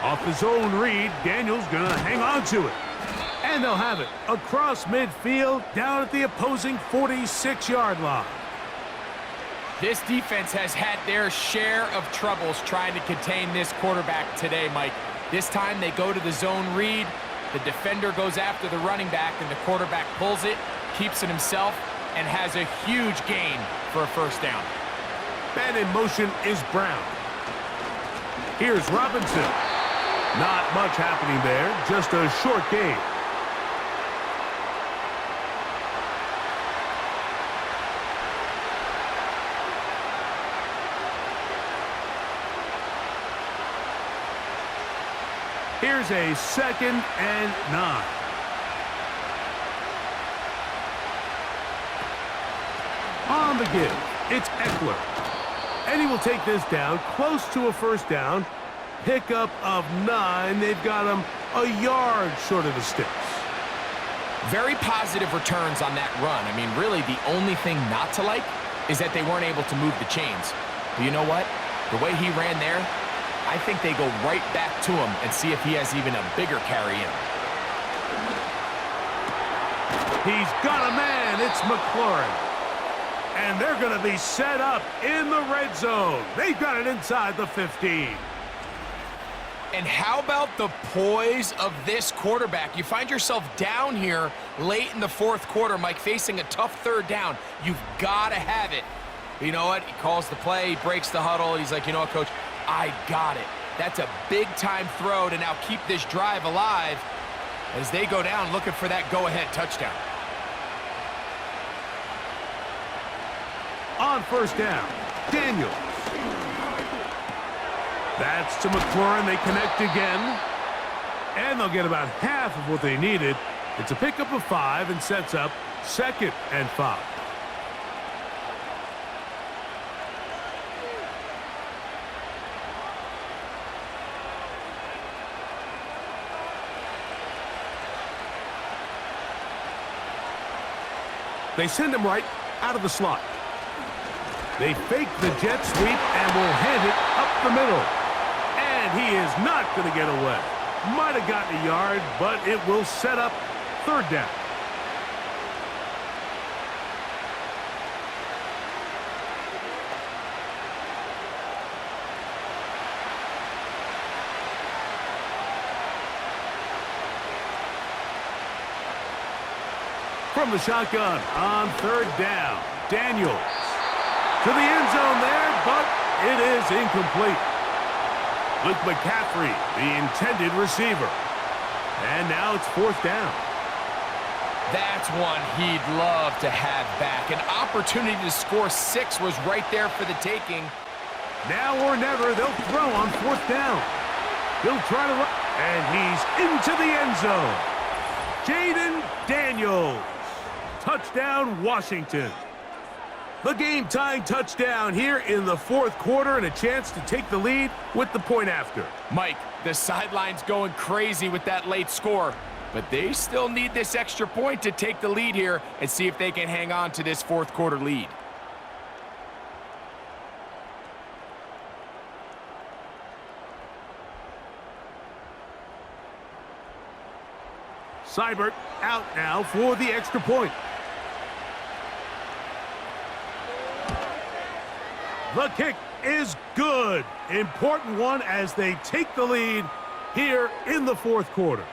Off the zone read, Daniel's going to hang on to it. And they'll have it across midfield, down at the opposing 46-yard line. This defense has had their share of troubles trying to contain this quarterback today, Mike. This time they go to the zone read, the defender goes after the running back, and the quarterback pulls it, keeps it himself, and has a huge gain for a 1st down. And in motion is Brown. Here's Robinson. Not much happening there, just a short gain. Here's a 2nd and 9. On the give, it's Eckler. And he will take this down close to a 1st down. Pickup of 9. They've got him a yard short of the sticks. Very positive returns on that run. I mean, really, the only thing not to like is that they weren't able to move the chains. But you know what? The way he ran there, I think they go right back to him and see if he has even a bigger carry in. He's got a man. It's McLaurin. And they're going to be set up in the red zone. They've got it inside the 15. And how about the poise of this quarterback? You find yourself down here late in the 4th quarter, Mike, facing a tough 3rd down. You've got to have it. You know what? He calls the play, he breaks the huddle. He's like, you know what, Coach? I got it. That's a big-time throw to now keep this drive alive as they go down looking for that go-ahead touchdown. On 1st down, Daniels. That's to McLaurin. They connect again. And they'll get about half of what they needed. It's a pickup of 5 and sets up 2nd and 5. They send him right out of the slot. They fake the jet sweep and will hand it up the middle. And he is not going to get away. Might have gotten a yard, but it will set up 3rd down. From the shotgun on 3rd down, Daniels to the end zone there, but it is incomplete. Luke McCaffrey, the intended receiver. And now it's 4th down. That's one he'd love to have back. An opportunity to score 6 was right there for the taking. Now or never, they'll throw on 4th down. He'll try to run, and he's into the end zone. Jaden Daniels. Touchdown, Washington. The game-tying touchdown here in the 4th quarter and a chance to take the lead with the point after. Mike, the sideline's going crazy with that late score, but they still need this extra point to take the lead here and see if they can hang on to this 4th quarter lead. Seibert out now for the extra point. The kick is good. Important one as they take the lead here in the 4th quarter.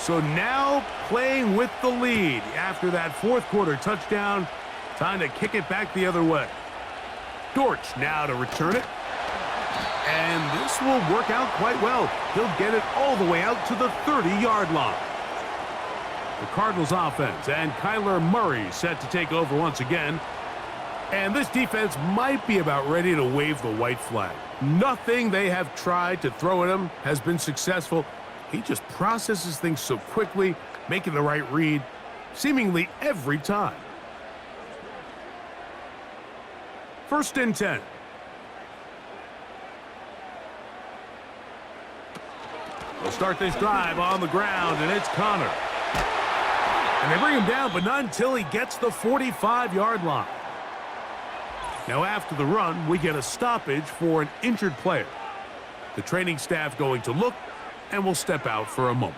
So now playing with the lead after that 4th quarter touchdown. Time to kick it back the other way. Dortch now to return it. And this will work out quite well. He'll get it all the way out to the 30-yard line. The Cardinals offense and Kyler Murray set to take over once again. And this defense might be about ready to wave the white flag. Nothing they have tried to throw at him has been successful. He just processes things so quickly, making the right read, seemingly every time. 1st and 10. They'll start this drive on the ground, and it's Connor. And they bring him down, but not until he gets the 45-yard line. Now after the run, we get a stoppage for an injured player. The training staff going to look, and we'll step out for a moment.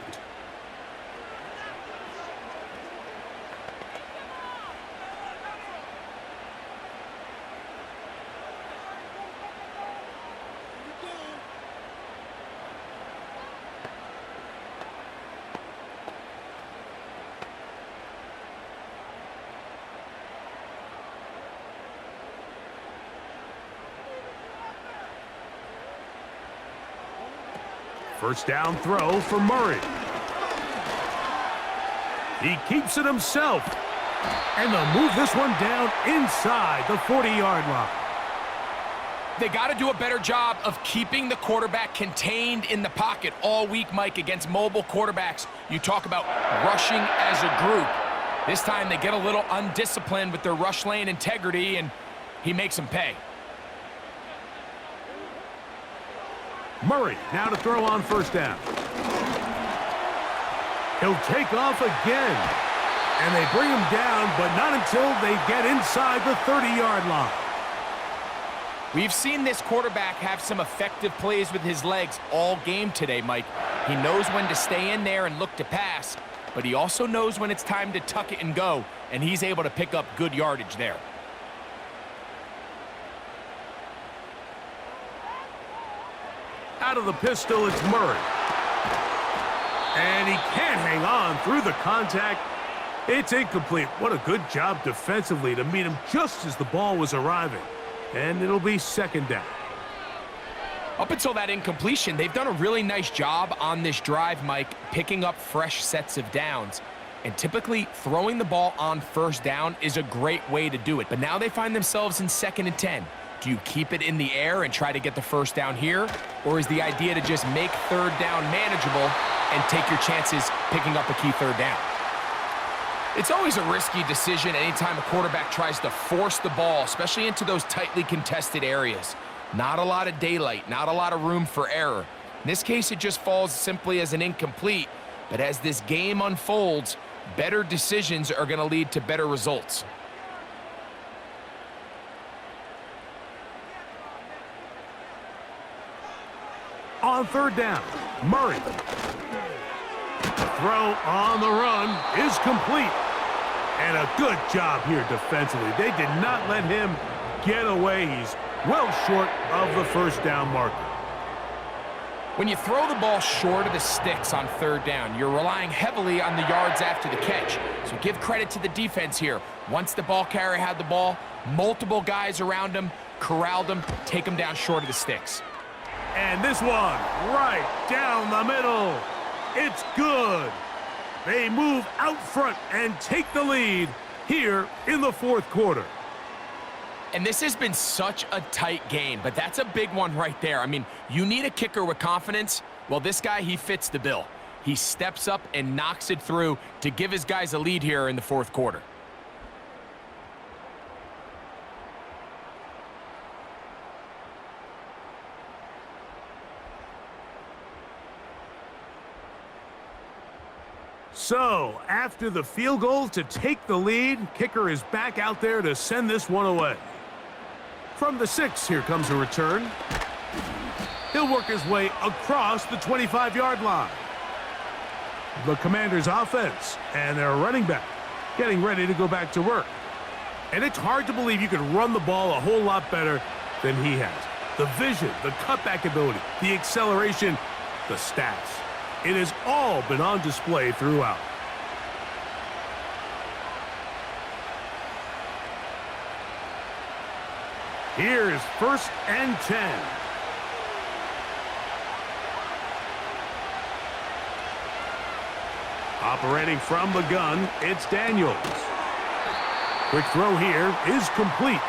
First down throw for Murray. He keeps it himself. And they'll move this one down inside the 40-yard line. They got to do a better job of keeping the quarterback contained in the pocket all week, Mike, against mobile quarterbacks. You talk about rushing as a group. This time they get a little undisciplined with their rush lane integrity, and he makes them pay. Murray now to throw on 1st down. He'll take off again. And they bring him down, but not until they get inside the 30-yard line. We've seen this quarterback have some effective plays with his legs all game today, Mike. He knows when to stay in there and look to pass, but he also knows when it's time to tuck it and go, and he's able to pick up good yardage there. Out of the pistol, it's Murray. And he can't hang on through the contact. It's incomplete. What a good job defensively to meet him just as the ball was arriving. And it'll be 2nd down. Up until that incompletion, they've done a really nice job on this drive, Mike, picking up fresh sets of downs. And typically, throwing the ball on 1st down is a great way to do it. But now they find themselves in 2nd and 10. Do you keep it in the air and try to get the 1st down here? Or is the idea to just make 3rd down manageable and take your chances picking up a key 3rd down? It's always a risky decision anytime a quarterback tries to force the ball, especially into those tightly contested areas. Not a lot of daylight, not a lot of room for error. In this case, it just falls simply as an incomplete. But as this game unfolds, better decisions are going to lead to better results. On 3rd down, Murray. Throw on the run is complete. And a good job here defensively. They did not let him get away. He's well short of the first down marker. When you throw the ball short of the sticks on third down, you're relying heavily on the yards after the catch. So give credit to the defense here. Once the ball carrier had the ball, multiple guys around him, corralled him, take him down short of the sticks. And this one, right down the middle. It's good. They move out front and take the lead here in the fourth quarter. And this has been such a tight game, but that's a big one right there. I mean, you need a kicker with confidence. Well, this guy, he fits the bill. He steps up and knocks it through to give his guys a lead here in the fourth quarter. So, after the field goal to take the lead, kicker is back out there to send this one away. From the 6, here comes a return. He'll work his way across the 25-yard line. The Commanders' offense and their running back getting ready to go back to work. And it's hard to believe you could run the ball a whole lot better than he has. The vision, the cutback ability, the acceleration, the stats. It has all been on display throughout. Here's 1st and 10. Operating from the gun, it's Daniels. Quick throw here is complete.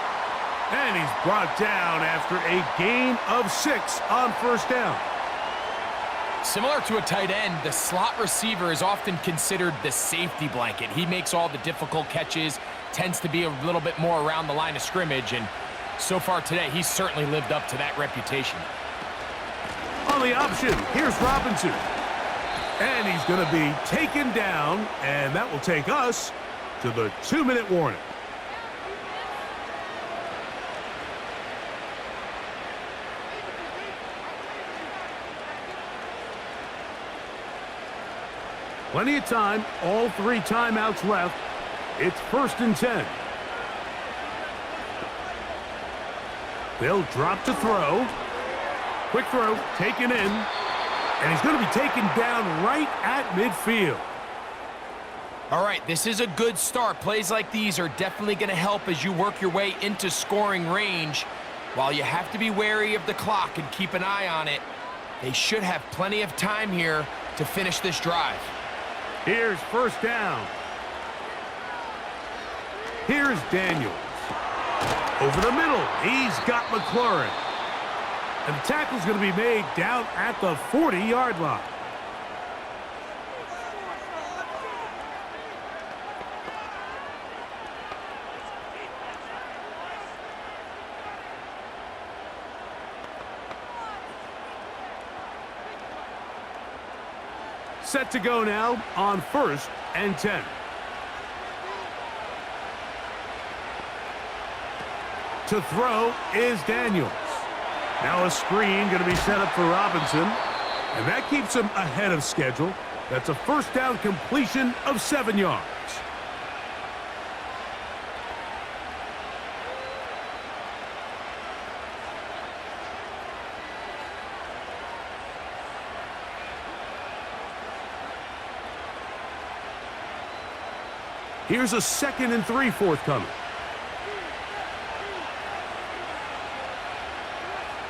And he's brought down after a gain of 6 on 1st down. Similar to a tight end, the slot receiver is often considered the safety blanket. He makes all the difficult catches, tends to be a little bit more around the line of scrimmage, and so far today, he's certainly lived up to that reputation. On the option, here's Robinson. And he's going to be taken down, and that will take us to the 2-minute warning. Plenty of time, all 3 timeouts left. It's 1st and 10. They'll drop to throw. Quick throw, taken in. And he's going to be taken down right at midfield. All right, this is a good start. Plays like these are definitely going to help as you work your way into scoring range. While you have to be wary of the clock and keep an eye on it, they should have plenty of time here to finish this drive. Here's 1st down. Here's Daniels. Over the middle, he's got McLaurin. And the tackle's going to be made down at the 40-yard line. Set to go now on 1st and 10. To throw is Daniels. Now a screen going to be set up for Robinson. And that keeps him ahead of schedule. That's a 1st down completion of 7 yards. Here's a 2nd and 3 forthcoming.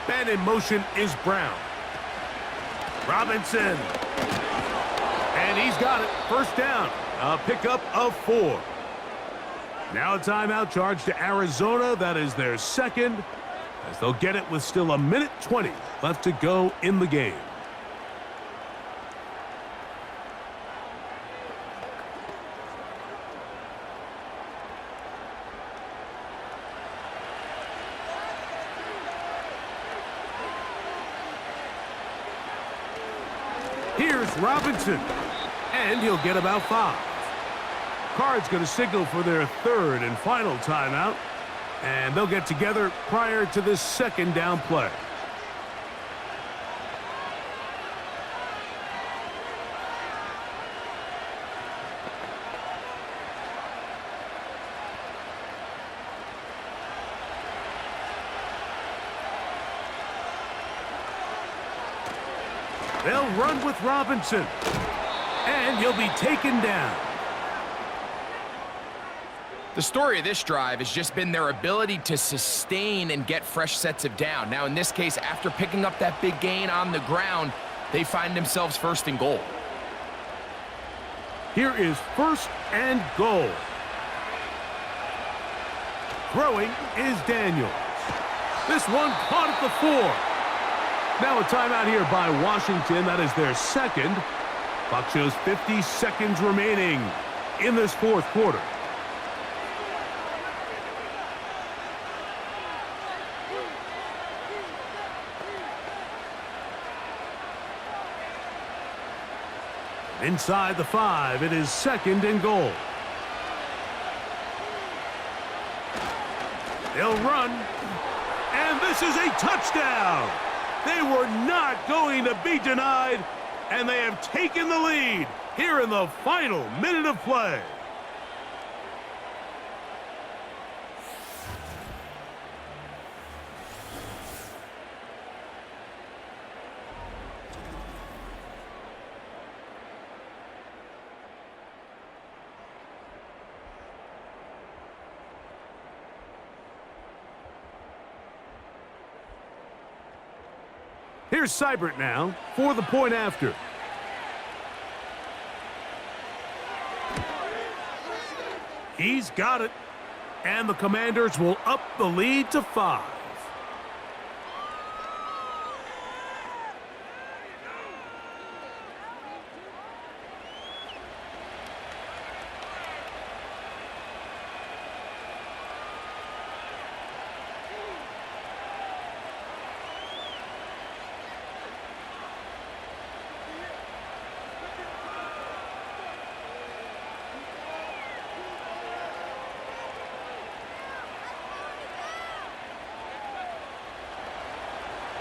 And in motion is Brown. Robinson. And he's got it. 1st down. A pickup of 4. Now a timeout charge to Arizona. That is their 2nd, as they'll get it with still 1:20 left to go in the game. Here's Robinson, and he'll get about 5. Card's going to signal for their 3rd and final timeout, and they'll get together prior to this 2nd down play. They'll run with Robinson. And he'll be taken down. The story of this drive has just been their ability to sustain and get fresh sets of down. Now, in this case, after picking up that big gain on the ground, they find themselves first and goal. Here is first and goal. Throwing is Daniels. This one caught at the 4. Now a timeout here by Washington. That is their second. Clock shows 50 seconds remaining in this fourth quarter. Inside the 5, it is second and goal. They'll run, and this is a touchdown. They were not going to be denied, and they have taken the lead here in the final minute of play. Here's Seibert now for the point after. He's got it. And the Commanders will up the lead to 5.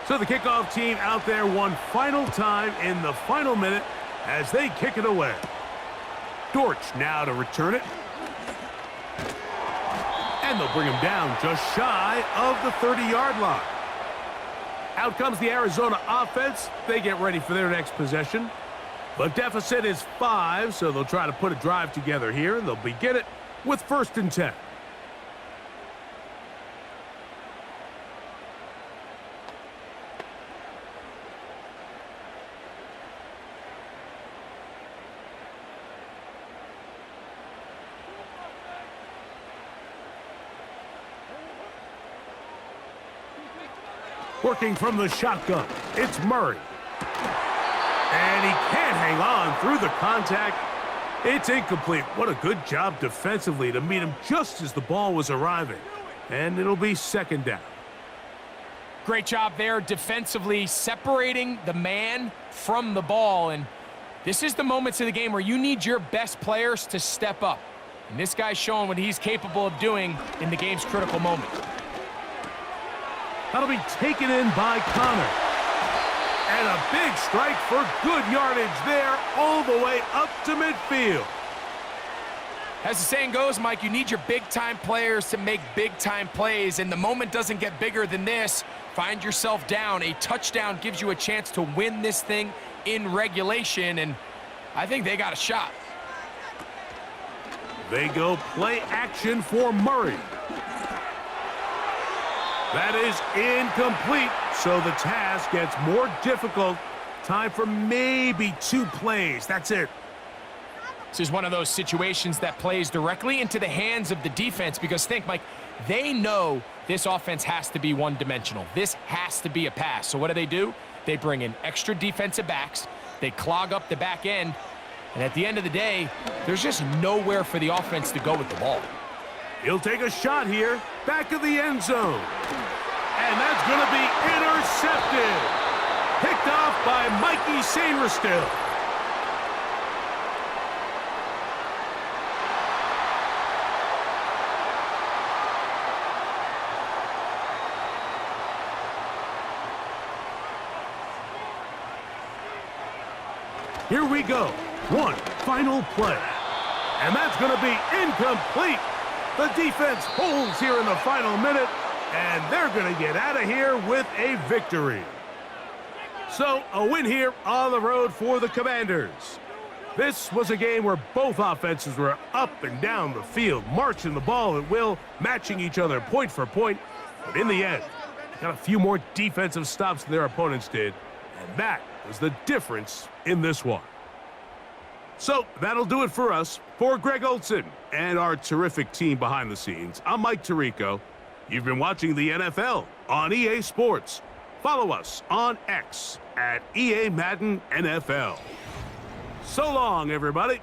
So the kickoff team out there one final time in the final minute as they kick it away. Dortch now to return it. And they'll bring him down just shy of the 30-yard line. Out comes the Arizona offense. They get ready for their next possession. The deficit is 5, so they'll try to put a drive together here, and they'll begin it with 1st and 10. Working from the shotgun, it's Murray. And he can't hang on through the contact. It's incomplete. What a good job defensively to meet him just as the ball was arriving. And it'll be 2nd down. Great job there defensively, separating the man from the ball. And this is the moments of the game where you need your best players to step up. And this guy's showing what he's capable of doing in the game's critical moment. That'll be taken in by Connor. And a big strike for good yardage there all the way up to midfield. As the saying goes, Mike, you need your big-time players to make big-time plays, and the moment doesn't get bigger than this. Find yourself down. A touchdown gives you a chance to win this thing in regulation, and I think they got a shot. They go play action for Murray. That is incomplete, so the task gets more difficult. Time for maybe 2 plays. That's it. This is one of those situations that plays directly into the hands of the defense because think, Mike, they know this offense has to be one-dimensional. This has to be a pass. So what do? They bring in extra defensive backs. They clog up the back end. And at the end of the day, there's just nowhere for the offense to go with the ball. He'll take a shot here, back of the end zone. And that's going to be intercepted. Picked off by Mikey Sainristil. Here we go. One final play. And that's going to be incomplete. The defense holds here in the final minute, and they're going to get out of here with a victory. So, a win here on the road for the Commanders. This was a game where both offenses were up and down the field, marching the ball at will, matching each other point for point. But in the end, they got a few more defensive stops than their opponents did, and that was the difference in this one. So, that'll do it for us. For Greg Olson and our terrific team behind the scenes, I'm Mike Tirico. You've been watching the NFL on EA Sports. Follow us on X at EA Madden NFL. So long, everybody.